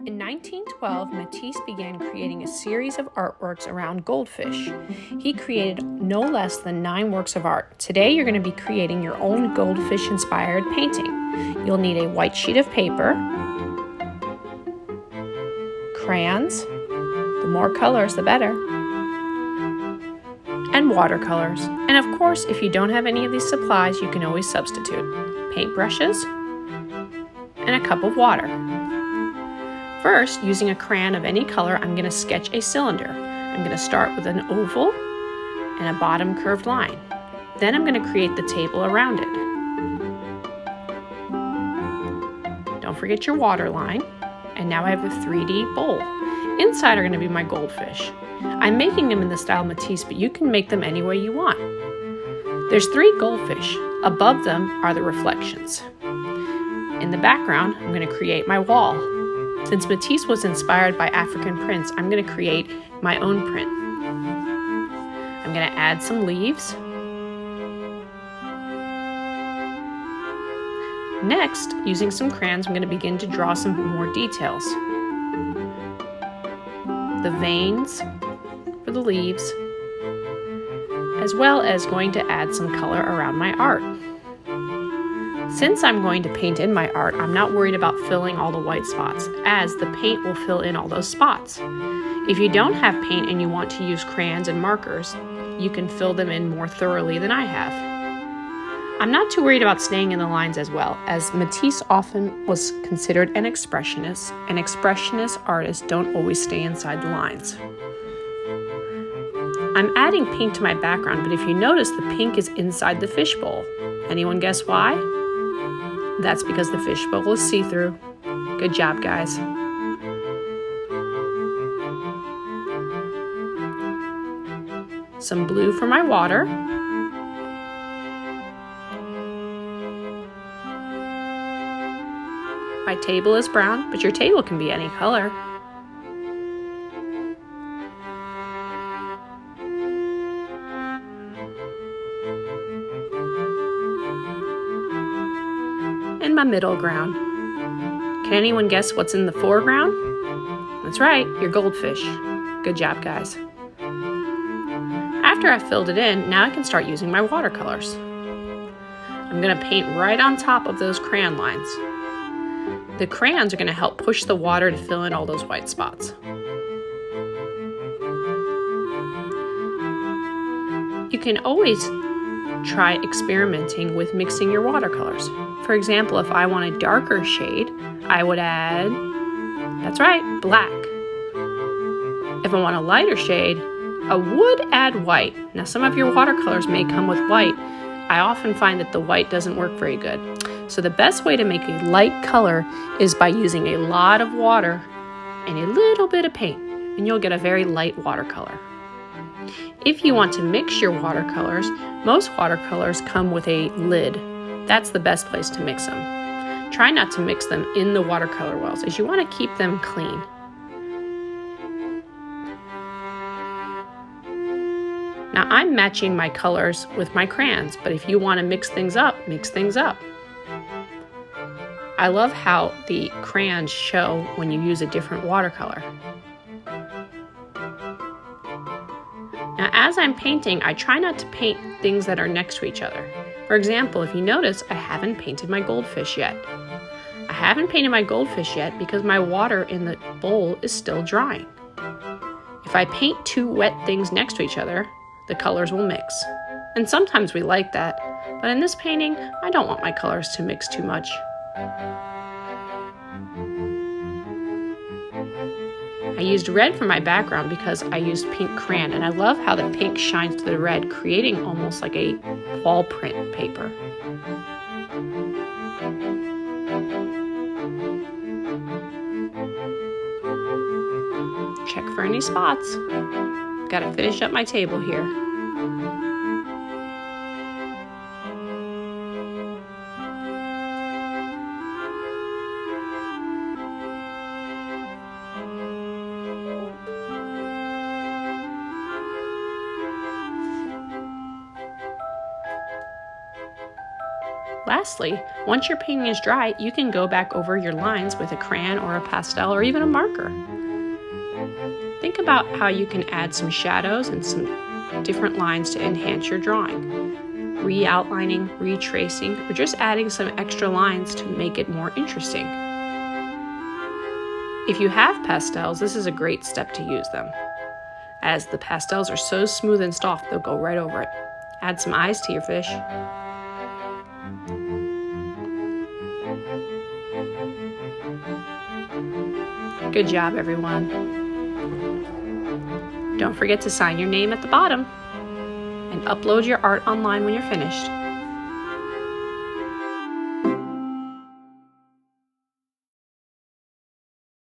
In 1912, Matisse began creating a series of artworks around goldfish. He created no less than 9 works of art. Today, you're going to be creating your own goldfish-inspired painting. You'll need a white sheet of paper, crayons, the more colors, the better, and watercolors. And of course, if you don't have any of these supplies, you can always substitute paintbrushes and a cup of water. First, using a crayon of any color, I'm going to sketch a cylinder. I'm going to start with an oval and a bottom curved line. Then I'm going to create the table around it. Don't forget your water line. And now I have a 3D bowl. Inside are going to be my goldfish. I'm making them in the style Matisse, but you can make them any way you want. There's 3 goldfish. Above them are the reflections. In the background, I'm going to create my wall. Since Matisse was inspired by African prints, I'm going to create my own print. I'm going to add some leaves. Next, using some crayons, I'm going to begin to draw some more details. The veins for the leaves, as well as going to add some color around my art. Since I'm going to paint in my art, I'm not worried about filling all the white spots, as the paint will fill in all those spots. If you don't have paint and you want to use crayons and markers, you can fill them in more thoroughly than I have. I'm not too worried about staying in the lines as well, as Matisse often was considered an expressionist, and expressionist artists don't always stay inside the lines. I'm adding pink to my background, but if you notice, the pink is inside the fishbowl. Anyone guess why? That's because the fishbowl is see-through. Good job, guys. Some blue for my water. My table is brown, but your table can be any color. And my middle ground. Can anyone guess what's in the foreground? That's right, your goldfish. Good job, guys. After I've filled it in, now I can start using my watercolors. I'm going to paint right on top of those crayon lines. The crayons are going to help push the water to fill in all those white spots. You can always try experimenting with mixing your watercolors. For example, if I want a darker shade, I would add, that's right, black. If I want a lighter shade, I would add white. Now, some of your watercolors may come with white. I often find that the white doesn't work very good. So the best way to make a light color is by using a lot of water and a little bit of paint, and you'll get a very light watercolor. If you want to mix your watercolors, most watercolors come with a lid. That's the best place to mix them. Try not to mix them in the watercolor wells, as you want to keep them clean. Now I'm matching my colors with my crayons, but if you want to mix things up, mix things up. I love how the crayons show when you use a different watercolor. Now, as I'm painting, I try not to paint things that are next to each other. For example, if you notice, I haven't painted my goldfish yet. I haven't painted my goldfish yet because my water in the bowl is still drying. If I paint 2 wet things next to each other, the colors will mix. And sometimes we like that, but in this painting, I don't want my colors to mix too much. I used red for my background because I used pink crayon, and I love how the pink shines through the red, creating almost like a wall print paper. Check for any spots. Gotta finish up my table here. Lastly, once your painting is dry, you can go back over your lines with a crayon or a pastel or even a marker. Think about how you can add some shadows and some different lines to enhance your drawing. Re-outlining, retracing, or just adding some extra lines to make it more interesting. If you have pastels, this is a great step to use them, as the pastels are so smooth and soft they'll go right over it. Add some eyes to your fish. Good job, everyone. Don't forget to sign your name at the bottom and upload your art online when you're finished.